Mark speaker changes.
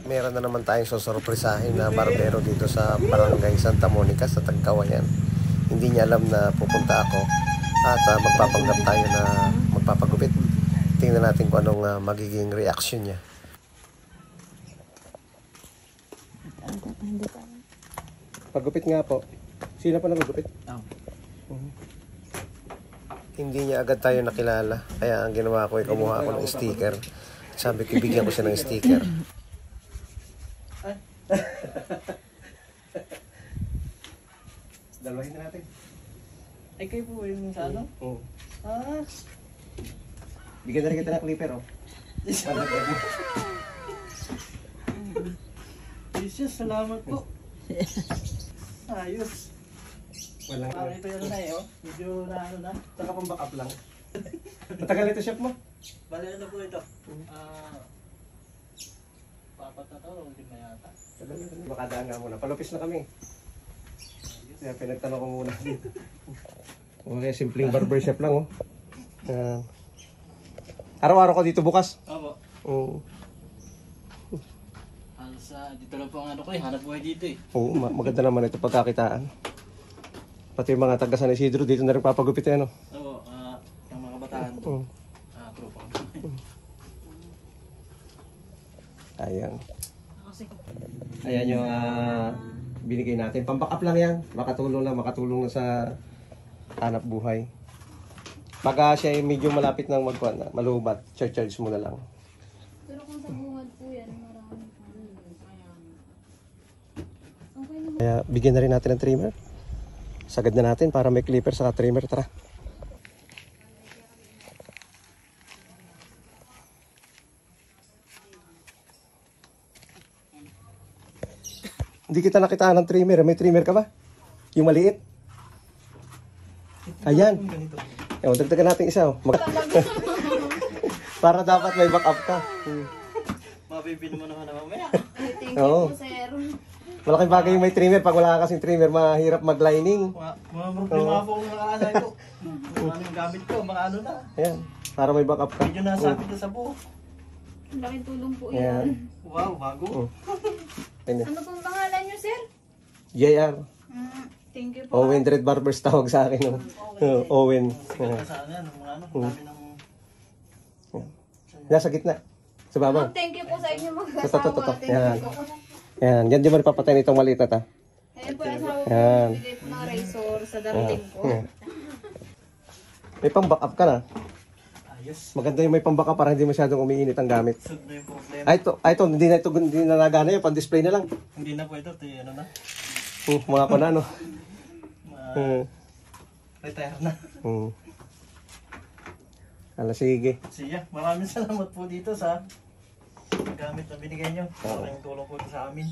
Speaker 1: Meron na naman tayong susurpresahin na barbero dito sa Barangay Santa Monica sa Tagkawayan. Hindi niya alam na pupunta ako at magpapanggap tayo na magpapagupit. Tingnan natin kung anong magiging reaction niya. Pagupit nga po. Sino pa nagugupit? Hindi niya agad tayo nakilala. Kaya ang ginawa ko ay kumuha ako ng sticker. Sabi ko, bigyan ko siya ng sticker. Dalawahin na natin.
Speaker 2: Ay, kayo po yung sa ano?
Speaker 1: Oo.
Speaker 2: Ah.
Speaker 1: Bigyan na rin kita ng clipper, oh.
Speaker 2: Jesus, salamat po. Ayos.
Speaker 1: Walang
Speaker 2: Ito yun na eh, oh. Medyo na ano na.
Speaker 1: Saka pang backup lang. Matagal ito shop mo?
Speaker 2: Bale, ano po ito? Papat na to, hindi na yata.
Speaker 1: Makadaan nga muna. Palupis na kami. Kaya pinagtanong ko muna dito. Okay, simpleng barbershop lang, oh. Araw-araw ko dito bukas?
Speaker 2: Opo.
Speaker 1: Oo.
Speaker 2: Dito lang po ang ano ko eh, hanap buhay dito eh.
Speaker 1: Oo, maganda naman ito pagkakitaan. Pati yung mga taga San Isidro dito na rin papagupit yan, oh.
Speaker 2: Oo, yung mga kabataan
Speaker 1: Oo.
Speaker 2: tropa.
Speaker 1: Ayan. Ayan yung binigay natin. Pambackup lang yan. Makatulong na sa hanap buhay. Pagka siya ay medyo malapit ng malubat, charge mo na lang.
Speaker 3: Pero kung sa bungad po yan, marami pa.
Speaker 1: Kaya bigyan na rin natin ng trimmer. Sagad na natin para may clipper saka trimmer. Tara. Hindi kita nakitaan ng trimmer. May trimmer ka ba? Yung maliit? Ayan. Ewan, dagdagan natin isa. Oh. Para dapat may backup ka.
Speaker 2: Mapipin mo naman na mamaya.
Speaker 3: Thank you po, sir.
Speaker 1: Malaking bagay yung may trimmer. Pag wala ka kasing trimmer, mahirap mag-lining.
Speaker 2: Mga problema po kung nakakasay ko. Ano yung gamit ko, mga ano na.
Speaker 1: Ayan. Para may backup ka.
Speaker 2: Medyo nasapit na sa buho.
Speaker 3: Ang laking tulong po
Speaker 1: Ayan.
Speaker 3: yan.
Speaker 2: Wow, bago.
Speaker 3: Ano pong pangalan nyo, sir?
Speaker 1: JR.
Speaker 3: Thank you po.
Speaker 1: Owen Red Barbers tawag sa akin. Owen.
Speaker 2: Saan yan, mga ano, dami ng...
Speaker 1: Nasa gitna. Sa babaw.
Speaker 3: Thank you po sa inyo mga
Speaker 1: Toto.
Speaker 3: asawa. Thank
Speaker 1: Yan.
Speaker 3: you po.
Speaker 1: Yan. Yan di mo rin papatayin itong maliit na ta.
Speaker 3: Ayan po, asawa ko.
Speaker 1: Yan.
Speaker 3: Bigay po ng razor sa darating po.
Speaker 1: May pang-backup ka na.
Speaker 2: Ayos.
Speaker 1: Maganda yung may pang-backup para hindi masyadong umiinit ang gamit.
Speaker 2: Sud na yung problema.
Speaker 1: Ito, hindi na nagana yun. Pang-display na lang.
Speaker 2: Hindi na po ito, ano na.
Speaker 1: Mga ko na, no?
Speaker 2: Retire na.
Speaker 1: Sige.
Speaker 2: Siya, maraming salamat po dito sa gamit na binigay nyo. Maraming tulong po sa amin.